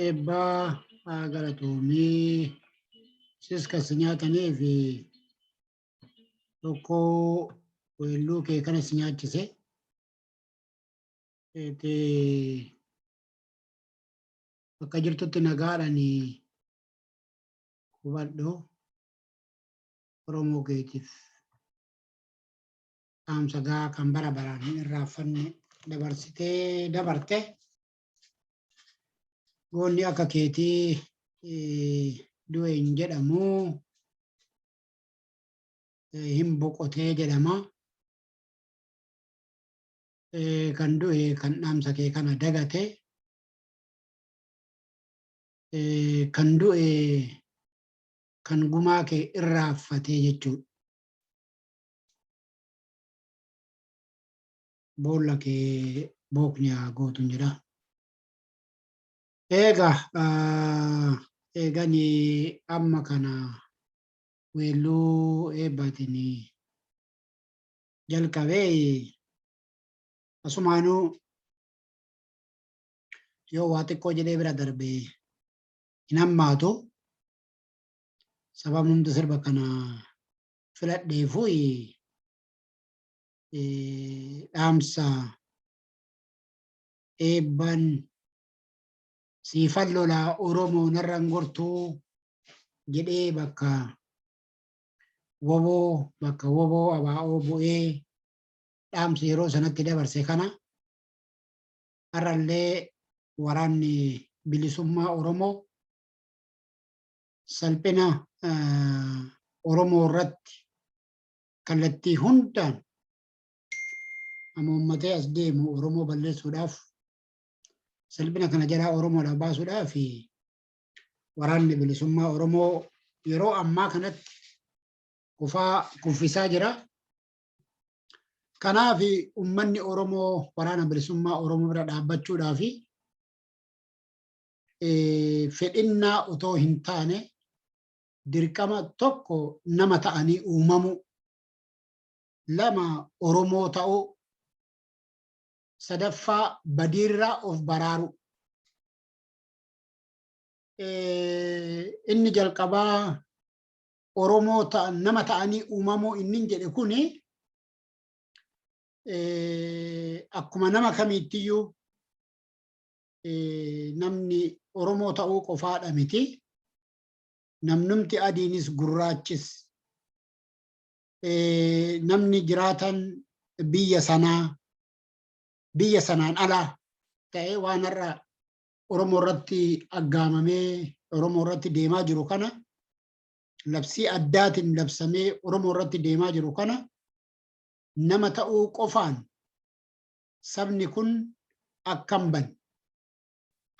Ebbaa galatoomii siska sinyaatanii fi tokko weelluu kee kana si nyaachise bakka jirtutti nagaadhaan hubadhu Oromoo keetiif dhaamsa gaa kan bara baraan hin irraanfanne dabarsitee dabarte goonni akka keetii du'e hin jedhamu hin boqotee jedhama. kan du'e kan dhaamsa kee kana dagate kan du'e kan gumaa kee irraanfatee jechuudha. Boolla kee bookni haa gootu jedha. Eegani amma kana weelluu eebbaatiin jalqabee asumaanuu yoo waa xiqqoo jedhee bira darbee hin hammaatu. Sababni hundi sirba kana filadheefu dhaamsa eebban siifan lolaa Oromoo narraan gortuu jedhee bakka woboo abaa'oo bu'ee dhaamsa yeroo sanatti dabarse kana har'allee waraanni bilisummaa Oromoo salphina Oromoo irratti kallattii hundaan uummatee as deemu Oromoo balleessuudhaaf salphina kana jalaa Oromoodhaaf baasuudhaaf waraanni bilisummaa Oromoo yeroo ammaa kanatti kuffisaa jira. Kanaaf uummanni Oromoo waraana bilisummaa Oromoo bira dhaabbachuudhaaf fedhinnaa otoo hin taane dirqama tokko nama ta'anii uumamu, lama Oromoo ta'uu, sadaffaa badiirraa of baraaru. Inni jalqabaa Oromoo nama ta'anii uumamuu inni jedhe kuni akkuma nama kamiittiyyuu namni Oromoo ta'uu qofaadha miti. Namnumti adiinis gurraachis namni jiraatan biyya sanaan alaa ta'ee waan har'a Oromoo irratti aggaamamee Oromoo irratti deemaa jiru kana labsii addaatiin labsamee Oromoo irratti deemaa jiru kana nama ta'uu qofaan sabni kun akkam ban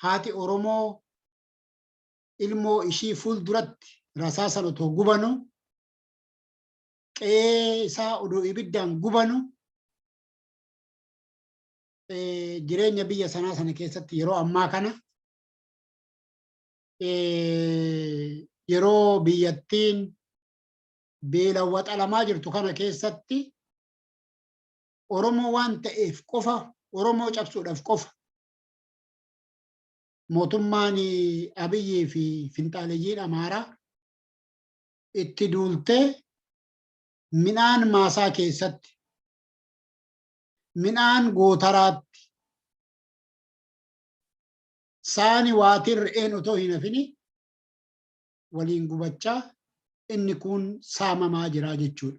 haati Oromoo ilmoo ishii fuulduratti rasaasan otoo gubanu qe'ee isaa odoo ibiddaan gubanu jireenya biyya sanaa sana keessatti yeroo ammaa kana yeroo biyyattiin beelawwa xalamaa jirtu kana keessatti Oromoo waan ta'eef qofa Oromoo cabsuudhaaf qofa mootummaan Abiyyii fi finxaaleeyyiin Amaaraa itti duultee midhaan maasaa keessatti midhaan gootaraatti saani waatiin re'een otoo hin hafini waliin gubachaa inni kun saamamaa jira jechuudha.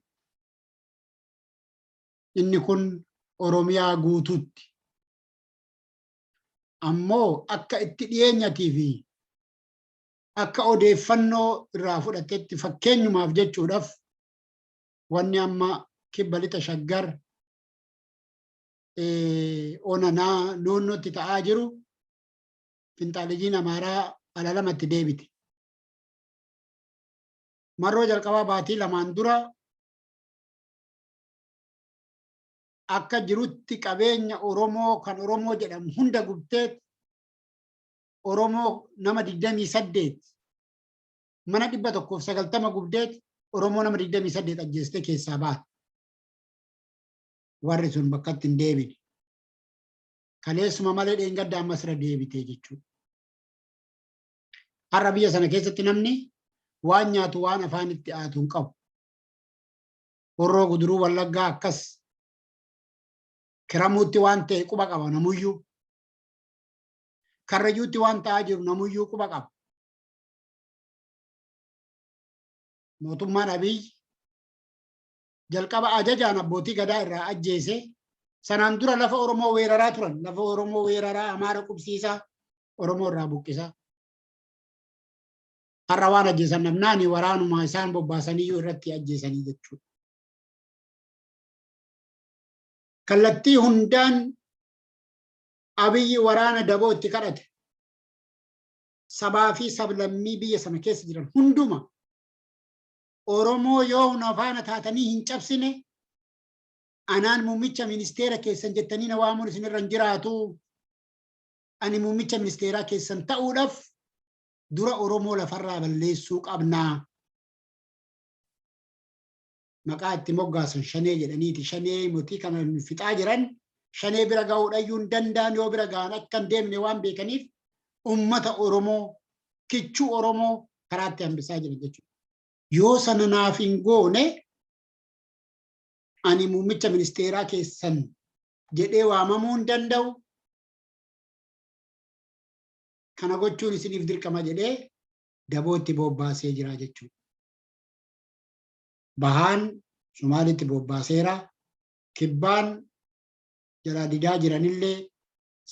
Inni kun Oromiyaa guutuutti. Ammoo akka itti dhiyeenyatii fi akka odeeffannoo irraa fudhatetti fakkeenyumaaf jechuudhaaf wanni amma kibba lixa Shaggar onanaa noonnootti ta'aa jiru finxaaleeyyiin Amaaraa alalamatti deebite. Marroo jalqabaa baatii lamaan dura akka jirutti qabeenya Oromoo kan Oromoo jedhamu hunda gubteet Oromoo nama 28 mana 190 gubdeet Oromoo nama 28 ajjeestee keessaa baate. Warri sun bakkatti hin deebine. Kaleessuma malee dheengadda ammas irra deebitee jechuudha. Har'a biyya sana keessatti namni waan nyaatu waan afaan itti aatu hin qabu. Horroo Guduruu Wallaggaa akkas Kiramuutti waan ta'e quba qaba namuyyuu. Karrayyuutti waan ta'aa jiru namuyyuu quba qaba. Mootummaan Abiyyi jalqaba ajajaan abbootii gadaa irraa ajjeese sanaan dura lafa Oromoo weeraraa turan. Lafa Oromoo weeraraa Amaara qubsiisaa Oromoo irraa buqqisaa. Har'a waan ajjeesan namnaani waraanuma isaan bobbaasaniyyuu irratti ajjeesanii jechuudha. kallattii hundaan Abiyyi waraana daboo itti kadhate. Sabaa fi sablammii biyya sana keessa jiran hunduma Oromoo yoo hunda faana taatanii hin cabsine anaan muummicha ministeera keessan jettanii na waamuun isinirra hin jiraatu. Ani muummicha ministeeraa keessan ta'uudhaaf dura Oromoo lafarraa balleessuu qabnaa. Maqaa itti moggaasan Shanee jedhaniiti. Shanee mootii kana fixaa jiran Shanee bira ga'uudhayyuu hin danda'an. Yoo bira ga'an akka hin deemne waan beekaniif ummata Oromoo kichuu Oromoo karaatti hambisaa jiran jechuudha. Yoo sana naaf hin goone ani muummicha ministeeraa keessan jedhee waamamuu hin danda'u. Kana gochuun isiniif dirqama jedhee daboo itti bobbaasee jira jechuudha. Bahaan Somaalitti bobbaaseera. Kibbaan jala didaa jiranillee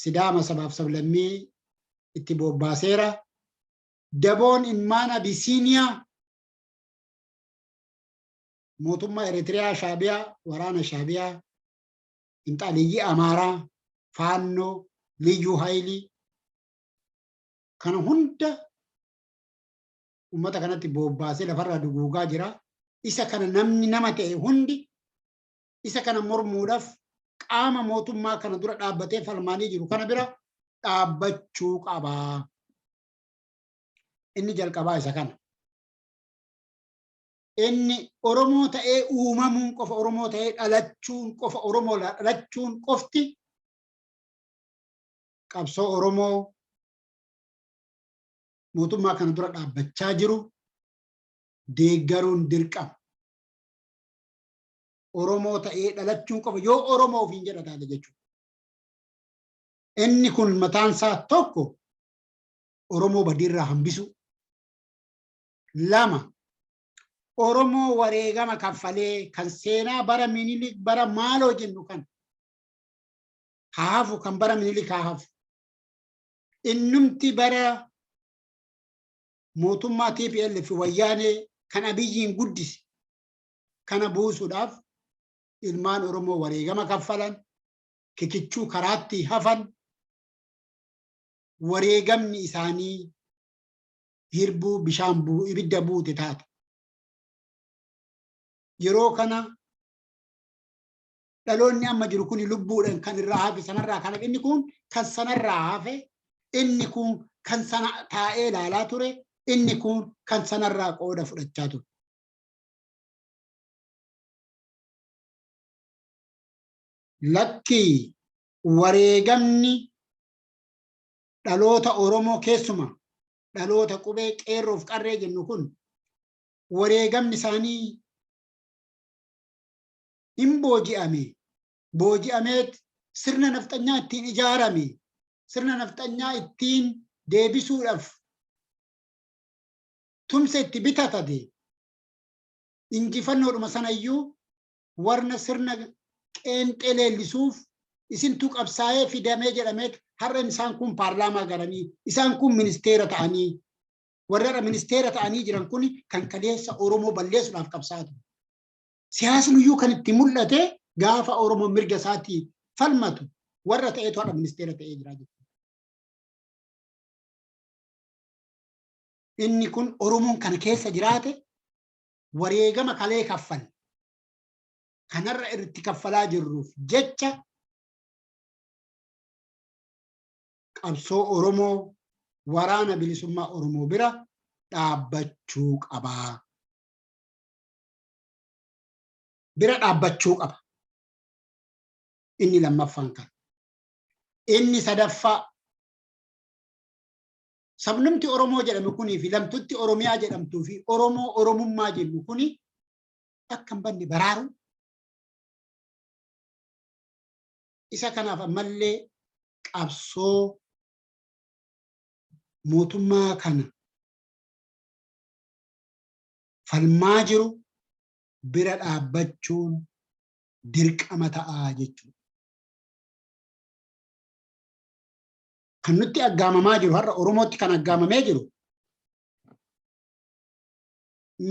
Sidaama sabaaf sablammii itti bobbaaseera. Daboon ilmaan Abisiiniyaa mootummaa Eritiriyaa Shaabiyaa waraana Shaabiyaa Inxaaliyyii Amaaraa Faannoo Liyyuu Haayilii kana hunda ummata kanatti bobbaasee lafarraa duguugaa jira. Isa kana namni nama ta'e hundi isa kana mormuudhaaf qaama mootummaa kana dura dhaabbatee falmaanii jiru kana bira dhaabbachuu qaba. Inni jalqabaa isa kana. Inni Oromoo ta'ee uumamuun qofa Oromoo ta'ee dhalachuun qofa Oromoo dhalachuun qofti qabsoo Oromoo mootummaa kana dura dhaabbachaa jiru deeggaruun dirqama. Oromoo ta'ee dhalachuun qofa yoo Oromoo ofiin jedha taate jechuudha. Inni kun mataan isaa tokko Oromoo badiirraa hambisu. Lama Oromoo wareegama kaffalee kan seenaa bara Minilik bara maaloo jennu kan haafu kan bara Minilik haafu. Innumti bara mootummaa TPLF wayyaanee kan Abiyyiin guddise kana buusuudhaaf ilmaan Oromoo wareegama kaffalan kikichuu karaatti hafan wareegamni isaanii hirbuu bishaan ibidda buute taate. Yeroo kana dhaloonni amma jiru kun lubbuudhaan kan irraa hafe sanarraa kan inni kun kan sanarraa hafe inni kun kan sana taa'ee ilaalaa ture inni kun kan sanarraa qooda fudhachaa ture. Lakki wareegamni dhaloota Oromoo keessuma dhaloota qubee qeerroof qarree jennu kun wareegamni isaanii hin booji'ame. Booji'ameet sirna nafxanyaa ittiin ijaarame. Sirna nafxanyaa ittiin deebisuudhaaf tumsa itti bitatate. Injifannoodhuma sanayyuu warna sirna qeenxee leellisuuf isintu qabsaa'ee fidamee jedhameet har'a isaan kun paarlaamaa garanii isaan kun ministeera ta'anii warra ministeera ta'anii jiran kun kan kaleessa Oromoo balleessuudhaaf qabsaa'aa ture. Siyaasniyyuu kan itti mul'ate gaafa Oromoo mirga isaatii falmatu warra ta'eetu har'a ministeera ta'ee jira jechuudha. Inni kun Oromoon kana keessa jiraate wareegama kalee kaffal kanarra irratti kaffalaa jirruuf jecha qabsoo Oromoo waraana bilisummaa Oromoo bira dhaabbachuu qaba. Bira dhaabbachuu qaba. Inni lammaffaan kan. Inni sadaffaa sabnumti Oromoo jedhamu kunii fi lamtutti Oromiyaa jedhamtuu fi Oromoo Oromummaa jennu kuni akka hin banne baraaru. Isa kanaaf ammallee qabsoo mootummaa kana falmaa jiru bira dhaabbachuun dirqama ta'aa jechuudha. Kan nutti aggaamamaa jiru har'a Oromootti kan aggaamamee jiru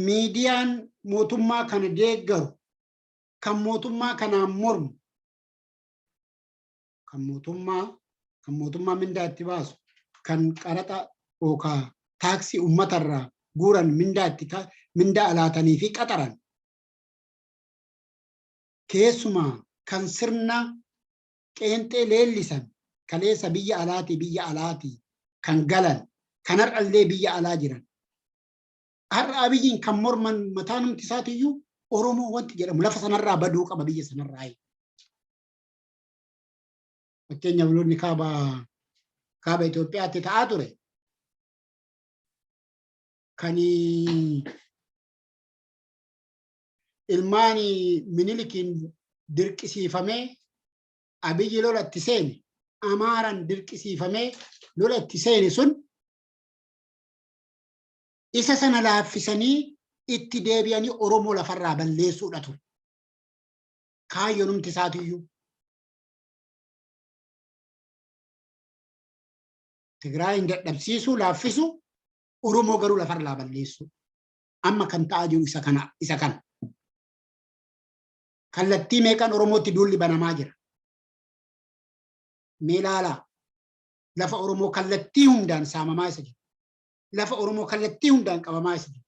miidiyaan mootummaa kana deeggaru kan mootummaa kanaan mormu kan mootummaa mindaa itti baasu kan qaraxa yookaan taaksii uummatarraa guuran mindaa alaatanii fi qaxaran keessumaa kan sirna qeenxee leellisan kaleessa biyya alaatii kan galan kan har'allee biyya alaa jiran har'a abiyyiin kan morman mataa namti isaatiiyyuu Oromoo wanti jedhamu lafa sanarraa baduu qaba biyya sanarraa. Fakkeenyaaf lolli kaaba Itoophiyaatti ta'aa ture. Kan ilmaan Minilikiin dirqisiifamee abiyyi lola itti seene Amaaraan dirqisiifamee lola itti seene sun isa sana laaffisanii itti deebi'anii Oromoo lafarraa balleessuudha ture. Kaayyoon humti isaatiiyyuu. Tigraayin dadhabsiisuu laaffisu Oromoo garuu lafarraa balleessu. Amma kan ta'aa jiru isa kana. Kallattii meeqaan Oromootti duulli banamaa jira. Mee ilaalaa lafa Oromoo kallattii hundaan saamamaa isa jira. Lafa Oromoo kallattii hundaan qabamaa isa jira.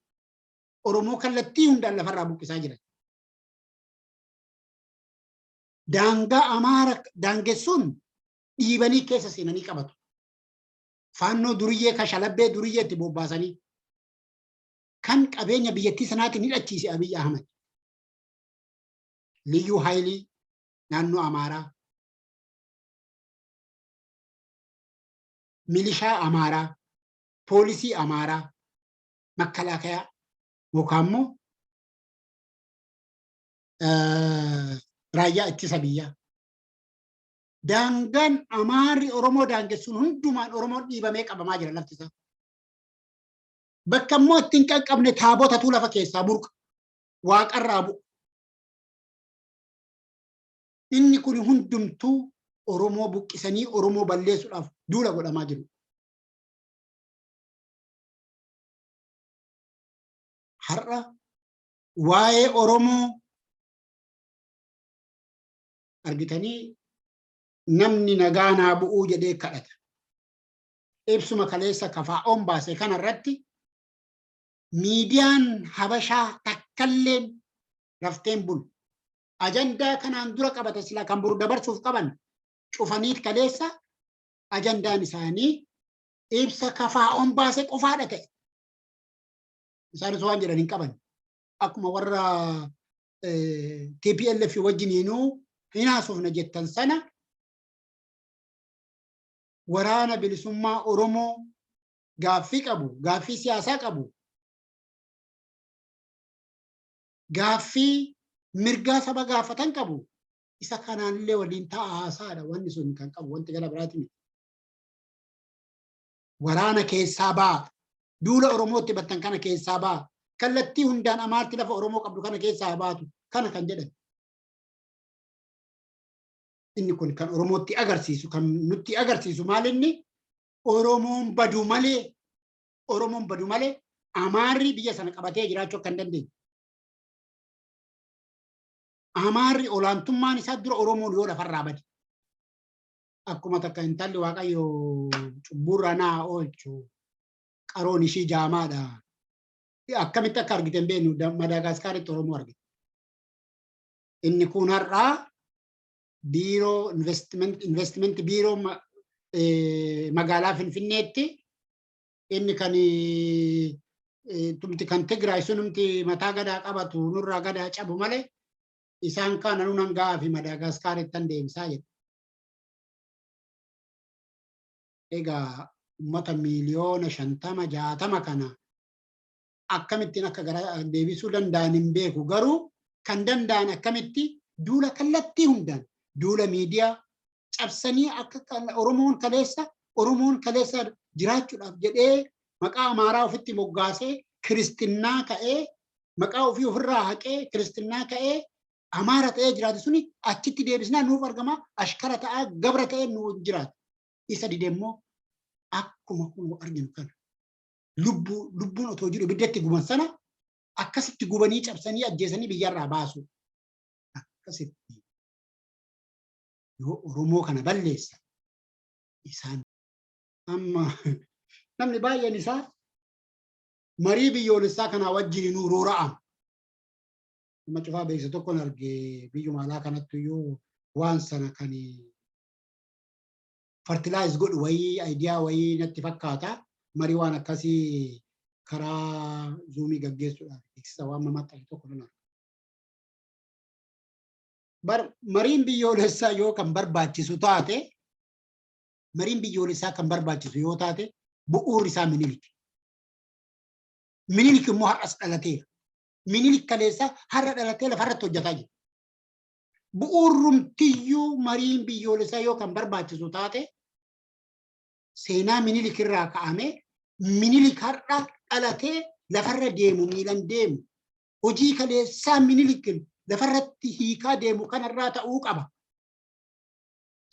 Oromoo kallattii hundaan lafarraa buqqisaa jira. Daangaa Amaara daangessuun dhiibanii keessa seenanii qabatu. Faannoo duriyyee kashalabbee duriyyee itti bobbaasanii kan qabeenya biyyattii sanaatiin hidhachiise Abiy Ahmed. Liyyuu Haayilii naannoo Amaaraa. Milishaa Amaaraa. Poolisii Amaaraa. Makkalaakayaa. Yookaan immoo raayyaa ittisa biyyaa. Daangaan Amaarri Oromoo daangessuun hundumaan Oromoon dhiibamee qabamaa jira lafti isaa. Bakka immoo ittiin qaqqabne taabotatu lafa keessaa burqa. Waaqarraa bu'u. Inni kun hundumtuu Oromoo buqqisanii Oromoo balleessuudhaaf duula godhamaa jiru. Har'a waa'ee Oromoo argitanii namni nagaa naa bu'uu jedhee kadhata. Ibsuma kaleessa KFO'n baase kanarratti miidiyaan Habashaa takkalleen rafteen bulu. Ajandaa kanaan dura qabate sila kan buru dabarsuuf qaban cufaniit kaleessa ajandaan isaanii ibsa KFO'n baase qofaadha ta'e. Isaanis waan jedhan hin qaban. Akkuma warra TPLF wajjiniinuu hin haasofna jettan sana waraana bilisummaa Oromoo gaaffii qabu, gaaffii siyaasaa qabu, gaaffii mirgaa saba gaafatan qabu. Isa kanaanillee waliin ta'a haasaadha wanni sun kan qabu wanti gara biraati miti. Waraana keessaa ba'a. Duula Oromootti battan kana keessaa ba'a. Kallattii hundaan Amaarti lafa Oromoo qabdu kana keessaa baatu kana kan jedhan. Inni kun kan Oromootti agarsiisu kan nutti agarsiisu maalinni Oromoon badu malee Amaarri biyya sana qabatee jiraachuu akka hin dandeenye. Amaarri olaantummaan isaa dura Oromoon yoo lafarraa bade. Akkuma takka intalli Waaqayyo cubburra naa oolchu qaroon ishii jaamaadha. Akkamitti akka argite hin beeknu Madaagaskaaritti Oromoo argite. Inni kun har'aa biiroo investimentii biiroo magaalaa Finfinneetti inni kan tumti kan Tigraay sunumti mataa gadaa qabatu nurraa gadaa cabu malee isaan kana nunan gaafi Madaagaskaaritti tan deemsaa jedhu. Egaa uummata miiliyoona 50-60 kana akkamittiin akka gara deebisuu danda'an hin beeku. Garuu kan danda'an akkamitti duula kallattii hundaan duula miidiyaa cabsanii akka Oromoon kaleessa jiraachuudhaaf jedhee maqaa Amaaraa ofitti moggaasee kiristinnaa ka'ee maqaa ofii ofirraa haqee kiristinnaa ka'ee Amaara ta'ee jiraatu suni achitti deebisnaa nuuf argama ashkara ta'aa gabra ta'ee nuuf jiraata. Isa didemmoo akkuma kun arginu kana lubbuun otoo jiru ibiddatti guban sana akkasitti gubanii cabsanii ajjeesanii biyyarraa baasu. Akkasitti yoo Oromoo kana balleessa isaan amma namni baay'een isaa marii biyyoolessaa kanaa wajjin nuu roora'ama. Nama cufaa beeksa tokkoon argee biyyuma alaa kanatti iyyuu waan sana kan fertilize godhu wayii ayidiyaa wayii natti fakkaata. Marii waan akkasii karaa zuumii gaggeessuudhaaf beeksisa waan mamaxxane tokko nan arga. Mariin biyyoolessaa yoo kan barbaachisu taate mariin biyyoolessaa kan barbaachisu yoo taate bu'uurri isaa Minilik. Minilik immoo har'as dhalateera. Minilik kaleessa har'a dhalatee lafarratti hojjetaa jira. Bu'uurumtiyyuu mariin biyyoolessaa yoo kan barbaachisu taate seenaa Minilik irraa ka'ame Minilik har'a dhalatee lafarra deemu miilan deemu hojii kaleessaa Minilik lafarratti hiikaa deemu kanarraa ta'uu qaba.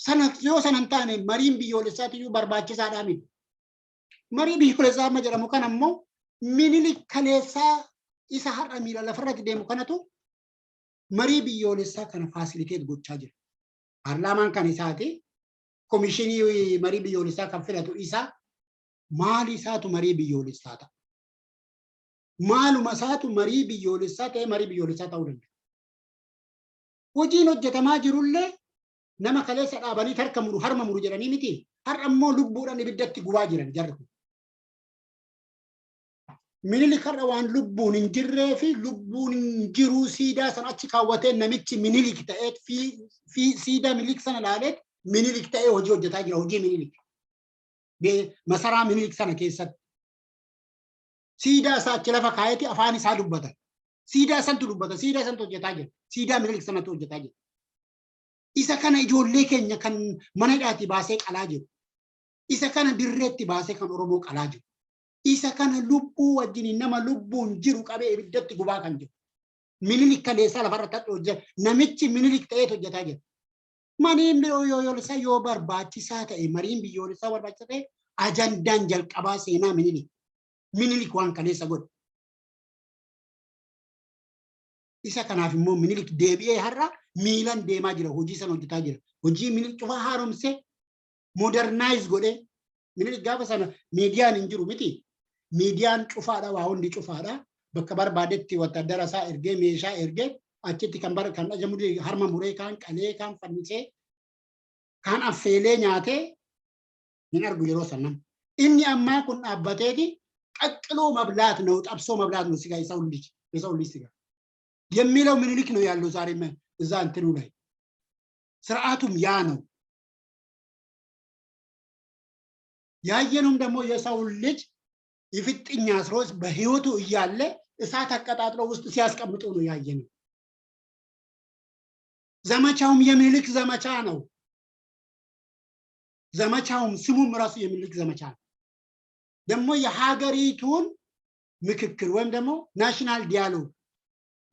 Sana yoo sanan taane mariin biyyoolessaatiyyuu barbaachisaadhaa miti. Marii biyyoolessaa amma jedhamu kan ammoo Minilik kaleessaa isa har'a miila lafarratti deemu kanatu marii biyyoolessaa kana faasiliteet gochaa jira. Paarlaamaan kan isaati komishinii marii biyyoolessaa kan filatu isaa maali isaatu marii biyyoolessaa ta'a. Maaluma isaatu marii biyyoolessaa ta'e marii biyyoolessaa ta'uu danda'a. Hojiin hojjetamaa jirullee nama kaleessa dhaabanii harka muru harma muru jedhanii miti. Har'a immoo lubbuudhaan ibiddatti gubaa jiran jarri kun. Minilik har'a waan lubbuun hin jirree fi lubbuun hin jiruu siidaa sana achi kaawwatee namichi Minilik ta'ee fi siidaa Minilik sana ilaalee Minilik ta'ee hojii hojjetaa jira. Hojii Minilik. Masaraa Minilik sana keessatti. Siidaa isaa achi lafa kaayeti afaan isaa dubbata. Siidaa santu dubbata. Siidaa santu hojjetaa jira. Siidaa Minilik sanatu hojjetaa jira. Isa kana ijoollee keenya kan mana hidhaatii baasee qalaa jiru. Isa kana dirreetti baasee kan Oromoo qalaa jiru. Isa kana lubbuu wajjin nama lubbuun jiru qabee ibiddatti gubaa kan jiru. Minilik kaleessaa lafarratti hojjeta. Namichi Minilik ta'ee hojjetaa jira. Mariin biyyoolessaa yoo barbaachisaa ta'e mariin biyyoolessaa barbaachisaa ta'e ajandaan jalqabaa seenaa Minilik. Minilik waan kaleessa godhe. Isa kanaaf immoo Minilik deebi'ee har'a miilan deemaa jira. Hojii sana hojjetaa jira. Hojii Minilik cufaa haaromsee modernize godhee Minilik gaafa sana miidiyaan hin jiru miti. Miidiyaan cufaadha waa hundi cufaadha. Bakka barbaadetti wattaaddara isaa ergee meeshaa ergee achitti kan dhajamu harma muree kaan qalee kaan fannisee kaan affeelee nyaatee hin argu yeroo sannan. Inni ammaa kun dhaabbateeti qaqqiloo mablaat ነው ጠብሶ መብላት ነው ሲጋ የሰው ልጅ ሲጋ የሚለው ምኒልክ ነው ያለው ዛሬ እዛ እንትኑ ላይ ስርዓቱም ያ ነው። ያየነውም ደግሞ የሰው ልጅ ይፍጥኛ አስሮስ በህይወቱ እያለ እሳት አቀጣጥሎ ውስጥ ሲያስቀምጡ ነው ያየነው። ዘመቻውም የምኒልክ ዘመቻ ነው። ዘመቻውም ስሙም ራሱ የምኒልክ ዘመቻ ነው። ደግሞ የሀገሪቱን ምክክር ወይም ደግሞ ናሽናል ዲያሎግ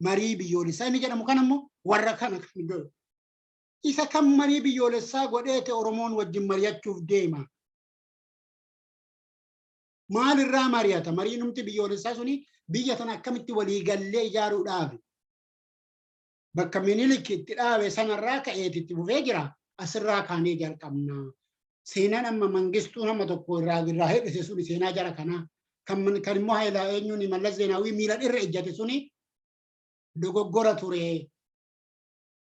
መሪ ብዮልሳ እኔ ደግሞ ከነሞ ወረከነ ኢሰ ከም መሪ ብዮልሳ ጎዴተ ኦሮሞን ወጅ መሪያቹፍ ዴማ ማልራ ማሪያታ መሪኑምቲ ብዮልሳ ሱኒ ብየተን አከምቲ ወሊ ገሌ ጃሩዳፍ በከ ምኒልክ ኢትዳዌ ሰነራ ከኤቲቲ ቡፌ ጅራ አስራ ካኔ ጃልቀምና seenaan amma mangistuu nama tokko irraa hedhise suni seenaa jara kana kan immoo haayilaa eenyuun Mallas Zeenaawii miilan irra ejjate suni dogoggora ture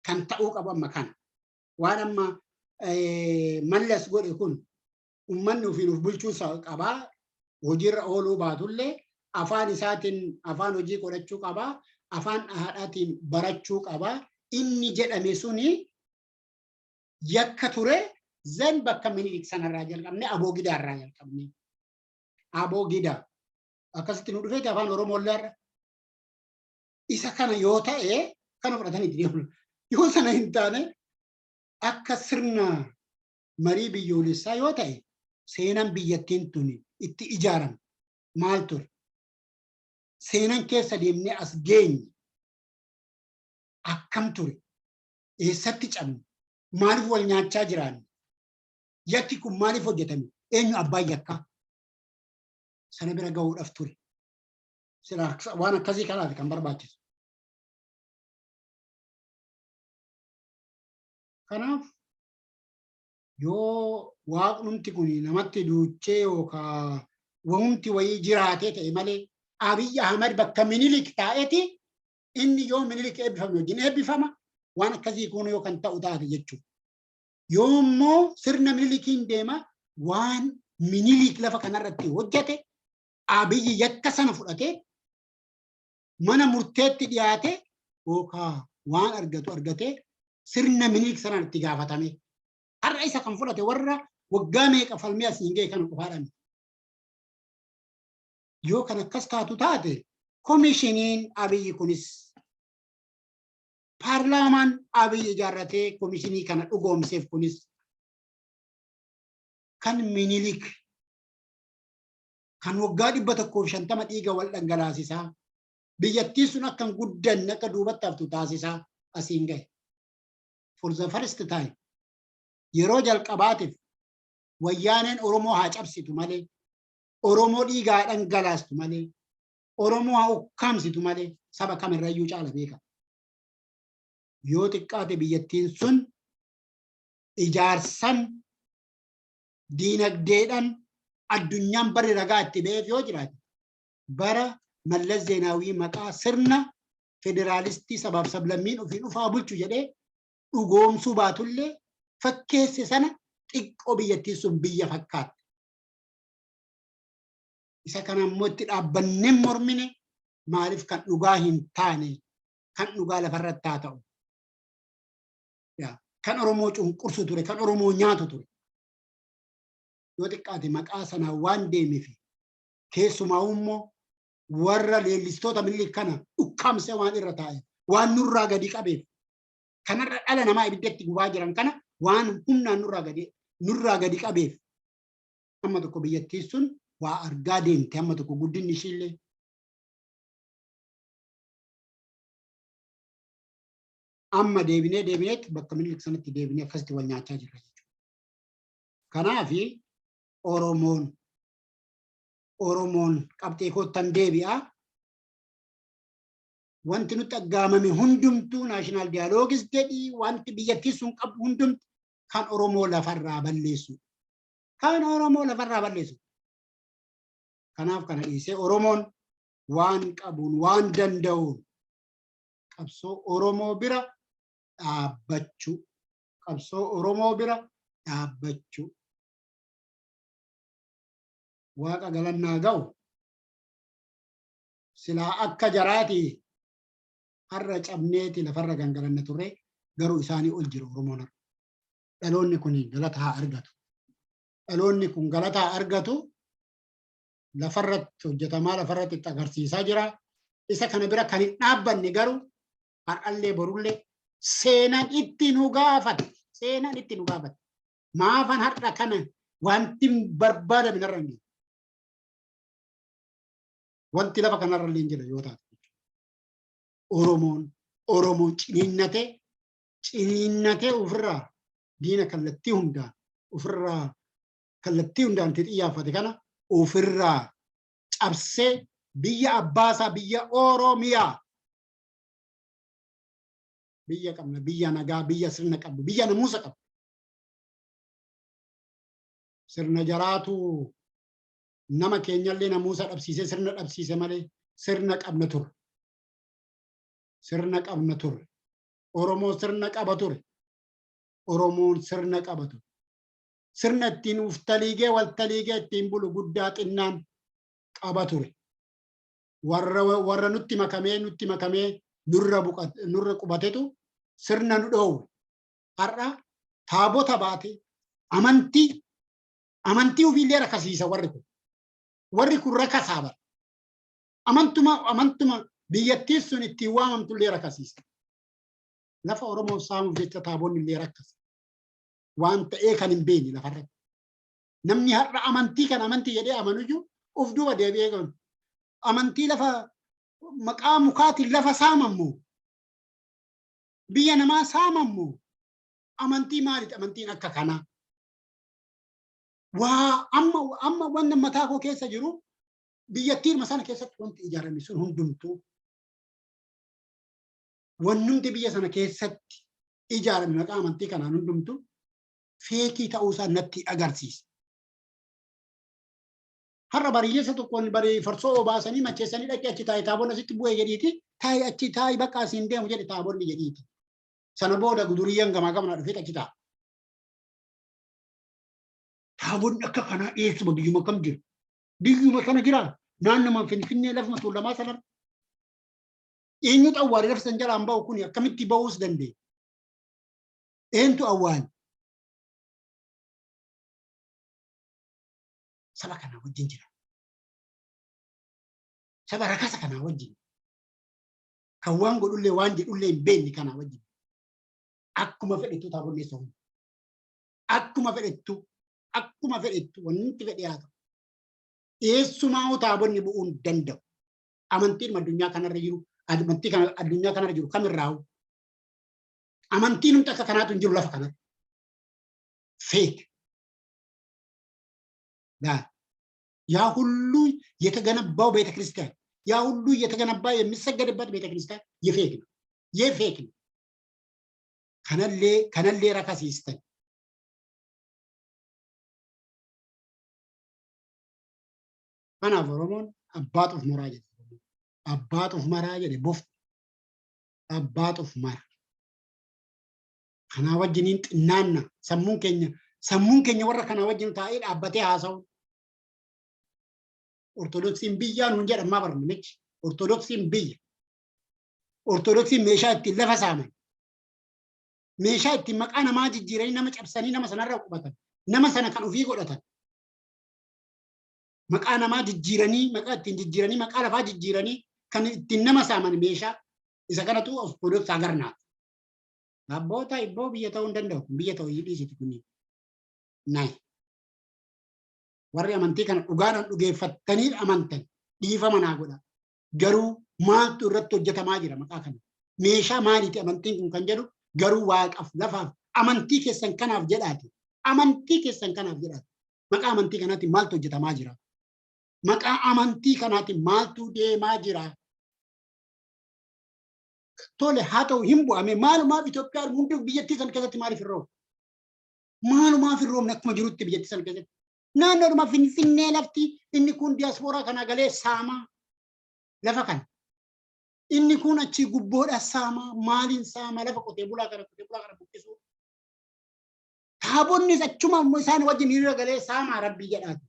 kan ta'uu qabu amma kana. Waan amma Mallas godhe kun uummanni ofiin of bulchuu qabaa hojiirra ooluu baatullee afaan isaatiin afaan hojii godhachuu qabaa afaan haadhaatiin barachuu qabaa inni jedhame suni yakka ture. Zen bakka Minilik sanarraa jalqabne Aboogidaa irraa jalqabne. Aboogidaa akkasitti nu dhufeeti afaan Oromoollee irra. Isa kana yoo ta'e kana fudhatanii deemu. Yoo sana hin taane akka sirna marii biyyoolessaa yoo ta'e seenaan biyyattiin tuni itti ijaarame maal ture? Seenaan keessa deemnee as geenye akkam ture? Eessatti cabne? Maaliif wal nyaachaa jiraanne? Yakki kun maaliif hojjetame? Eenyu abbaa yakkaa? Sana bira gahuudhaaf ture. Waan akkasii kanaati kan barbaachisu. Kanaaf yoo waaqnumti kun namatti duuchee yookaan wanti wayii jiraatee ta'e malee Abiy Ahmed bakka Minilik taa'eeti inni yoo Minilik eebbifame wajjin eebbifama waan akkasii kun yoo kan ta'u taate jechuudha. Yoo immoo sirna Minilikiin deema waan Minilik lafa kanarratti hojjete Abiy yakka sana fudhatee mana murteetti dhiyaate yookaan waan argatee sirna Minilik sanaan itti gaafatame. Har'a isa kan fudhate warra waggaa meeqa falmee asiin ga'e kan qofaadhaan. Yoo kan akkas taatu taate komishiniin Abiy kunis paarlaamaan Abiy ijaarratee komishinii kana dhugoomseef kunis kan Minilik kan waggaa 150 dhiiga wal dhangalaasisaa biyyattii sun akkan guddanne akka duubatti haftu taasisaa asiin ga'e. For the first time yeroo jalqabaatiif wayyaaneen Oromoo haa cabsitu malee Oromoo dhiigaa dhangalaastu malee Oromoo haa ukkaamsitu malee saba kamirrayyuu caala beeka. Yoo xiqqaate biyyattiin sun ijaarsan diinagdeedhaan addunyaan bari ragaa itti ba'eef yoo jiraate bara Mallas Zeenaawii maqaa sirna federaalistii sabaaf sablammiin ofii dhufaa bulchu jedhee dhugoomsuu baatullee fakkeesse sana xiqqoo biyyattiin sun biyya fakkaatti. Isa kana immoo itti dhaabbannee mormine maaliif kan dhugaa hin taane kan dhugaa lafarratti haa ta'u. Kan Oromoo cunqursu ture kan Oromoo nyaatu ture. Yoo xiqqaate maqaa sanaa waan deemeef keessumaa immoo warra leellistoota Minilik kana ukkaamsee waan irra taa'e waan nurraa gadi qabeef kanarra dhala namaa ibiddatti gubaa jiran kana waan humnaan nurraa gadi qabeef amma tokko biyyattiin sun waa argaa deemte amma tokko guddinni ishiillee amma deebineetti bakka Minilik sanatti deebinee akkasitti wal nyaachaa jirra jechuudha. Kanaafi Oromoon qabxee koottan deebi'a. Wanti nutti aggaamame hundumtuu naashinaal diyaaloogis jedhii wanti biyyattii sun qabu hundumtu kan Oromoo lafarraa balleessu. Kan Oromoo lafarraa balleessu. Kanaaf kana dhiisee Oromoon waan qabuun waan danda'uun qabsoo Oromoo bira dhaabbachuu. Qabsoo Oromoo bira dhaabbachuu. Waaqa galannaa ga'u silaa akka jaraati har'a cabneeti lafarra gangalanna turre garuu isaanii ol jiru Oromoon. Dhaloonni kun galata haa argatu. Dhaloonni kun galata haa argatu. Lafarratti hojjetamaa lafarratti itti agarsiisaa jira. Isa kana bira kan hin dhaabbanne garuu har'allee borullee seenaan itti nu gaafate. Seenaan itti nu gaafate. Maafan har'a kana wanti barbaadame narra hin wanti lafa kanarra illee hin jira yoo taate Oromoon ciniinnatee ofirraa diina kallattii hundaan xiyyaafate kana ofirraa cabsee biyya abbaasaa biyya Oromiyaa biyya qabna biyya nagaa biyya sirna qabdu biyya namuusa qabdu sirna jaraatu nama keenyallee namuusa dhabsiisee sirna dhabsiise malee sirna qabna ture. Sirna qabna ture. Oromoo sirna qaba ture. Oromoon sirna qaba ture. Sirna ittiin uftaliigee waltaliigee ittiin bulu guddaa xinnaan qaba ture. Warra nutti makamee nurra qubatetu sirna nu dhoowwe. Har'a taabota baate amantii ofiillee rakkasiisa warri kun. Warri kun rakkasaa bara. Amantuma biyyattiin sun ittiin waamamtu illee rakkasiisa. Lafa Oromoo saamuuf jecha taabonni illee rakkasa. Waan ta'ee kan hin beekne lafarratti. Namni har'a amantii kan amantii jedhee amanuyyuu of duuba deebi'ee galu. Amantii lafa maqaa mukaatiin lafa saamammu. Biyya namaa saamammu. Amantii maaliiti? Amantiin akka kanaa. Amma wanti mataa koo keessa jiru biyyattiin sana keessatti wanti ijaarame sun hundumtuu wannumti biyya sana keessatti ijaarame maqaa amantii kanaan hundumtuu feekii ta'uusaa natti agarsiisa. Har'a bariyyeessa tokkoon barii farsoo obaasanii macheessanii dhaqee achi taa'e taabonni asitti bu'ee jedhiiti taa'e achi taa'e bakka asiin deemu jedhe taabonni jedhiiti. Sana booda duriyyaan gamaa gamanaa dhufee achi taa'a. Taabonni akka kanaa eessuma biyyuma kam jiru? Biyyuma sana jiraa? Naannoo Finfinnee lafuma tuulamaa sanarra. Eenyutu awwaale lafa san jalaan ba'u kuni akkamitti ba'uus dandeenya? Eenyutu awwaale? Saba kanaa wajjin jira. Saba rakasa kanaa wajjin. Kan waan godhullee waan jedhullee hin beekne kanaa wajjin. Akkuma fedhettu taabonni eessa humna. Akkuma fedhettu wanti fedhe haa ta'u. Eessumaa taabonni bu'uu hin danda'u. Amantiin addunyaa kanarra jiru, amantii addunyaa kanarra jiru kamirraa amantiin humna akka kanaatu hin jiru lafa kanatti. Fake. ያ ሁሉ የተገነባው ቤተክርስቲያን ያ ሁሉ የተገነባ የሚሰገድበት ቤተክርስቲያን የፌክ ነው ከነሌ ረካሲስተን ከናፍ ኦሮሞን አባጡፍ መራ ጀደ ቦፍ አባጡፍ መራ ከና ወጅኒን ጥናና ሰሙን ኬኛ ወራ ከና ወጅን ታኢ አባቴ ሃሳው ኦርቶዶክሲን ብያን ወንጀል ማበርም ነች ኦርቶዶክሲን ሜሻቲ ለፈሳመን ሜሻቲ መቃና ማጅጂረኒ ነመጨብሰኒ ነመሰነራ ቁበተን ነመሰነ ከን ኡፊ ጎደተን መቃና ማጅጂረኒ መቃቲ እንጅጂረኒ መቃለፋ ጅጂረኒ ከን ነመሳመን ሜሻ ይሰከነቱ ኦርቶዶክስ አገርና አቦታ ይቦ ብየተው እንደንደው ብየተው ይዲሲት ኩኒ ናይ warri amantii kana dhugaadhaan dhugeeffatanii amantan dhiifama naa godha. Garuu maaltu irratti hojjetamaa jira maqaa kana? Meeshaa maaliiti amantiin kun kan jedhu garuu waaqaaf lafaaf amantii keessan kanaaf jedhaati. Amantii keessan kanaaf jedhaati. Maqaa amantii kanaatiin maaltu hojjetamaa jira? Maqaa amantii kanaatiin maaltu deemaa jira? Tole haa ta'u hin bu'ame maalumaaf Itoophiyaan hundi biyyattii san keessatti maaliif hin roobne? Maalumaaf hin roobne akkuma jirutti biyyattii san keessatti. Naannoodhuma Finfinnee lafti inni kun diiyaaspooraa kana galee saamaa lafa kana. Inni kun achi gubboodha saamaa maaliin saamaa lafa qotee bulaa kana buqqisuu. Taabonnis achuma isaan wajjin hiriira galee saamaa rabbii jedhaati.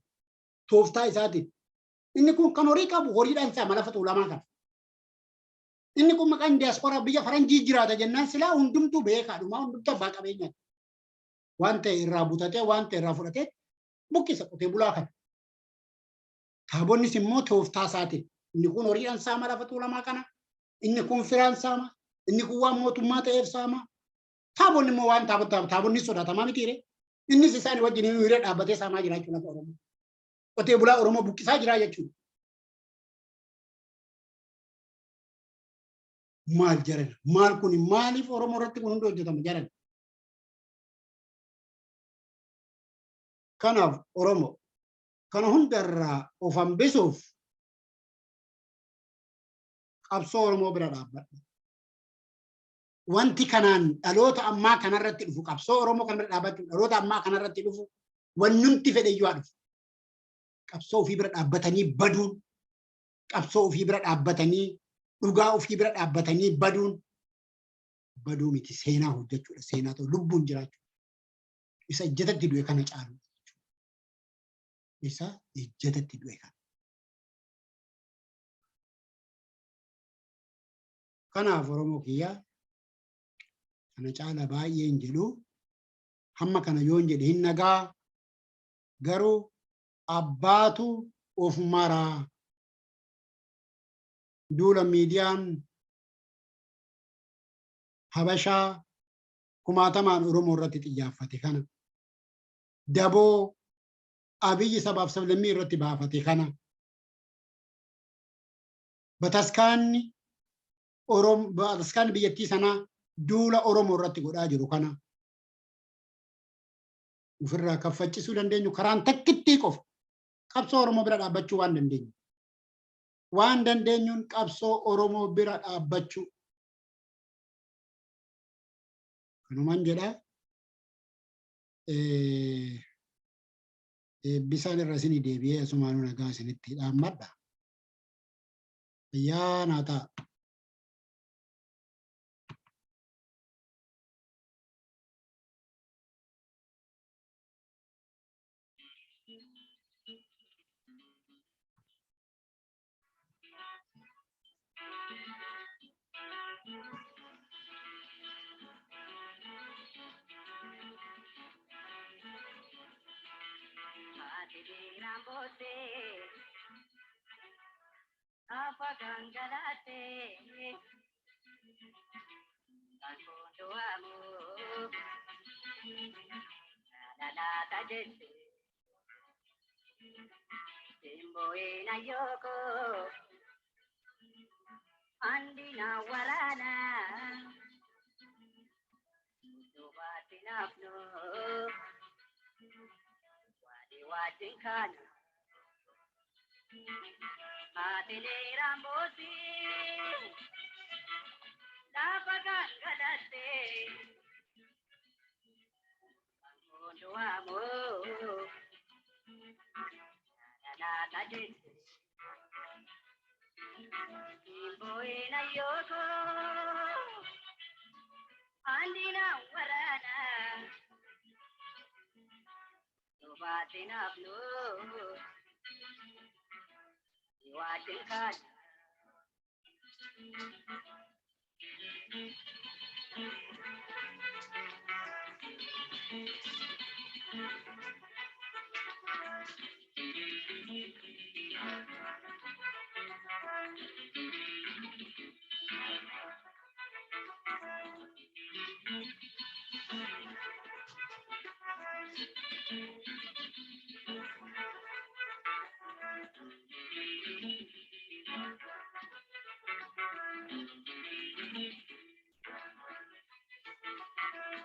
Tooftaa isaatiin. Inni kun kan horii qabu horiidhaan saama lafa tuulamaa kana. Inni kun maqaan diiyaaspooraa biyya faranjii jiraata jennaan silaa hundumtuu beekaadhuma hundumtuu abbaa qabeenyaa. Waan ta'e irraa butatee waan ta'e irraa fudhatee buqqisa qotee bulaa kana. Taabonnis immoo tooftaa isaatiin. Inni kun horiidhaan saama lafa tuulamaa kana. Inni kun firaan saama. Inni kun waan mootummaa ta'eef saama. Taabonni immoo waan taabonni sodaatamaa mitiire. Innis isaan wajjin hiriira dhaabbatee saamaa jira jechuudha Oromoo. Qotee bulaa Oromoo buqqisaa jira jechuudha. Maal jarana? Maal kun maaliif Oromoo irratti kun hundi hojjetama jarana? Kanaaf Oromoo kana hundarraa of hambisuuf qabsoo Oromoo bira dhaabbadha. Wanti kanaan dhaloota ammaa kanarratti dhufu qabsoo Oromoo kana bira dhaabbachuun dhaloota ammaa kanarratti dhufu wannumti fedhayyuu haa dhufu. Qabsoo ofii bira dhaabbatanii baduun qabsoo ofii bira dhaabbatanii dhugaa ofii bira dhaabbatanii baduu miti seenaa hojjechuudha. Seenaa ta'u lubbuun jiraachuu. Isa ejjetatti du'e kana caalu. Isa ejjetatti du'e kana. Kanaaf Oromoo kiyyaa kana caala baay'een jedhu hamma kana yoon jedhe hin nagaa garuu abbaatu of maraa. Duula miidiyaan Habashaa kumaatamaan Oromoo irratti xiyyaafate kana. Daboo Abiyyi sabaaf sablammii irratti baafate kana. Bataskaanni biyyattii sanaa duula Oromoo irratti godhaa jiru kana. Ofirraa kaffachisuu dandeenyu karaan takkitti qofa qabsoo Oromoo bira dhaabbachuu waan dandeenyu. Waan dandeenyuun qabsoo Oromoo bira dhaabbachuu. Kanumaan jedhaa bisaan irra isinii deebi'ee asumaan nagaa isinitti dhaammadha. Fayyaa naa ta'a. Apa gangalate, kankunduamu, nana tajete, simboina yoko, andina warana, dubatinapno, wadi wadinkana. Atile rambosi, lapa gangalate, kankunduamu, nana tajete, simboina yoko, andina warana, dubatinapno, wadinkana.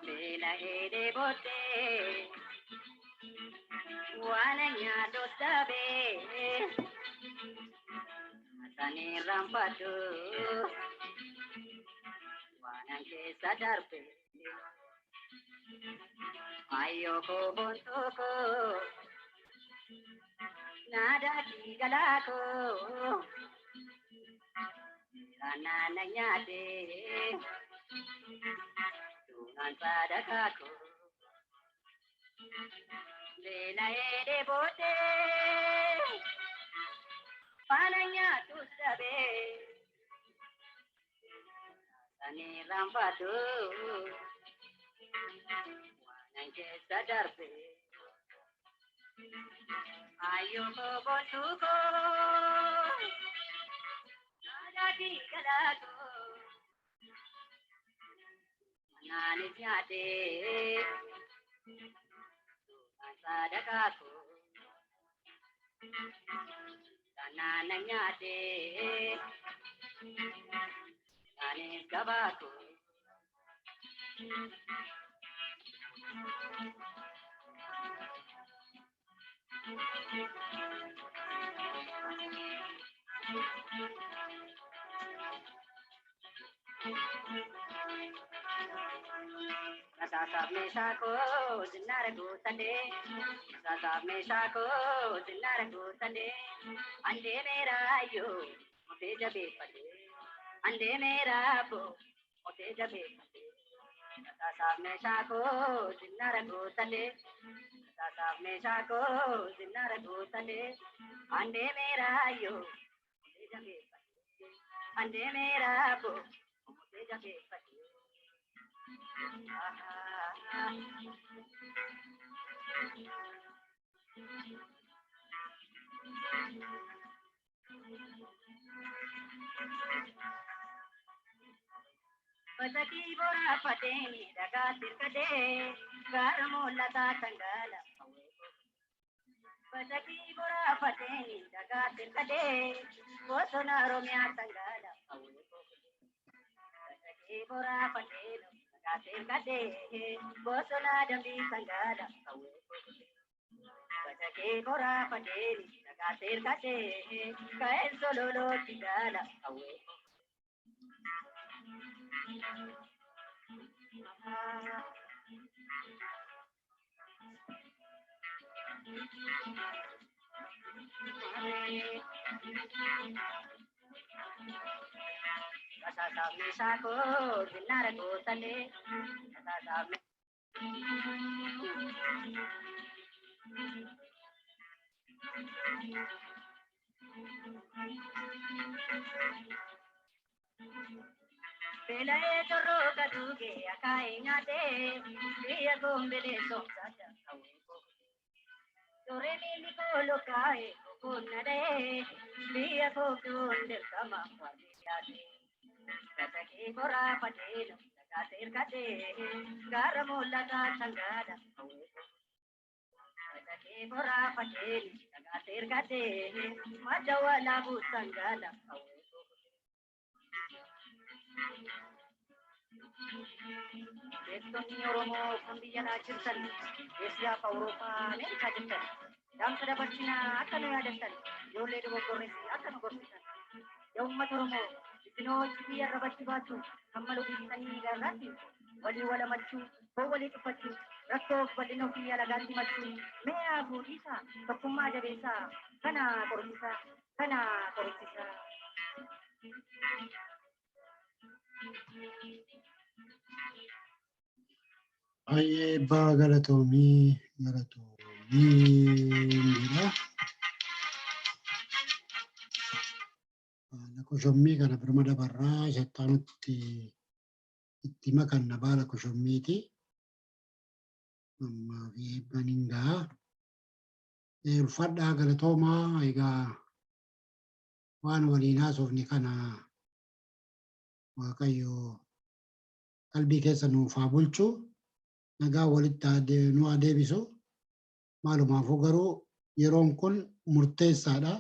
Bela hele bote, wananya dosabe, atani rampadu, wanange sadarpe, ayoko bontoko, nada kigalako, anana nyade, tunan sadakaku. Bela hele bote, wananya dosabe, atani rampadu, wanange sadarpe, ayoko bontoko, nada kigalako. Nani nyate, sadakaku. Nana nyate, nani gabaku. Nasasab me shako, zinara gutande. Nasasab me shako, zinara gutande. Ande mera yo, mote jabe pade. Ande mera bo, mote jabe pade. Nasasab me shako, zinara gutande. Nasasab me shako, zinara gutande. Ande mera yo, mote jabe pade. Ande mera bo, mote jabe pade. Pasaki bora pateni daga tirkade, garamola ta tangala. Pasaki bora pateni daga tirkade, bosona romya tangala. Pasaki bora pateni daga tirkade, bosona dambi tangala. Pasaki bora pateni daga tirkade, kael sololo tigala. Kasasab mesako zinara ko tale. Kasasab Pelae choro kaduge akai ngate. Biya gombele soksa kawe ko. Chore mili ko lokai ko nade. Biya ko kunde kama kwali yate. Katake kora patelo kater kate. Garamola ka changada kawe ko. Katake kora patelo kater kate. Majawala bu sangada kawe ko. Beektonni Oromoo hundi jalaa jirtan Eeshiyaa fi Awurooppaa Ameerikaa jirtan dhaamsa dabarsinaa akka nu yaadattan ijoollee dogoggorreessi akka nu gorsitan yaa uummata Oromoo isinoo biyya irra baatu hamma lubiisanii gaarraatti walii walamachuu koo walii tuffachuu rakkoof bal'ina ofii alagaatti machuu mee haafuu dhiisaa tokkummaa jabeessaa kana qorsisaa kana qorsisaa. Baay'ee baga galatoomii jira. Baala qoshommii kana birma dabarraa shattaanutti itti makanna baala qoshommiiti. Ammaa fi eebbaan hin ga'a. Ulfadhaa galatoomaa egaa waan waliin haasofne kana Waaqayyo qalbii keessa nuuf haa bulchu. Nagaa walitti nu haa deebisu. Maalumaafuu garuu yeroon kun murteessaadha.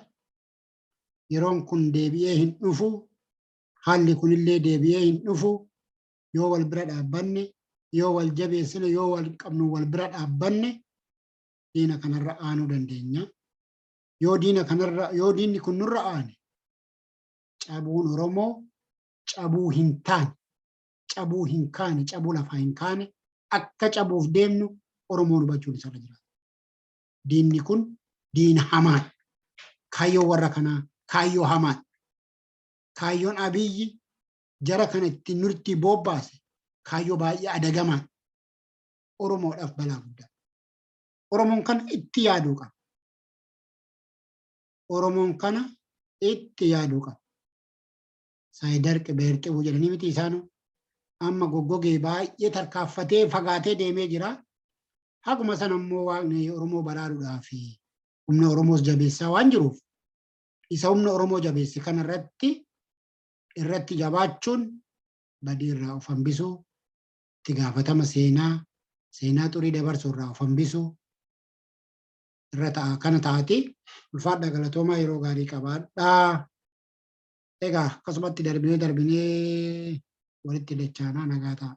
Yeroon kun deebi'ee hin dhufu. Haalli kunillee deebi'ee hin dhufu. Yoo wal bira dhaabbanne, yoo wal jabeessine, yoo wal qabnu wal bira dhaabbanne diina kanarra aanuu dandeenya. Yoo diinni kun nurra aane cabuun Oromoo cabuu hin taane, cabuu hin kaane, cabuu lafaa hin kaane akka cabuuf deemnu Oromoon hubachuun isarra jira. Diinni kun diina hamaadha. Kaayyoo warra kanaa kaayyoo hamaadha. Kaayyoon Abiyyi jara kana ittiin nurtii bobbaase kaayyoo baay'ee adagamaadha. Oromoodhaaf balaa guddaa. Oromoon kana itti yaaduu qaba. Oromoon kana itti yaaduu qaba. Saayidarqi beerqibuu jedhanii miti isaanu amma goggogee baay'ee tarkaaffatee fagaatee deemee jira. Haquma sana immoo waaqni Oromoo baraaruudhaa fi humna Oromoos jabeessaa waan jiruuf isa humna Oromoo jabeesse kana irratti jabaachuun badii irraa of hambisuu, itti gaafatama seenaa xurii dabarsuu irraa of hambisuu irra ta'a. Kana taati ulfaadha galatoomaa yeroo gaarii qabaadhaa. Egaa akkasumatti darbinee walitti dachaanaa nagaa ta'a.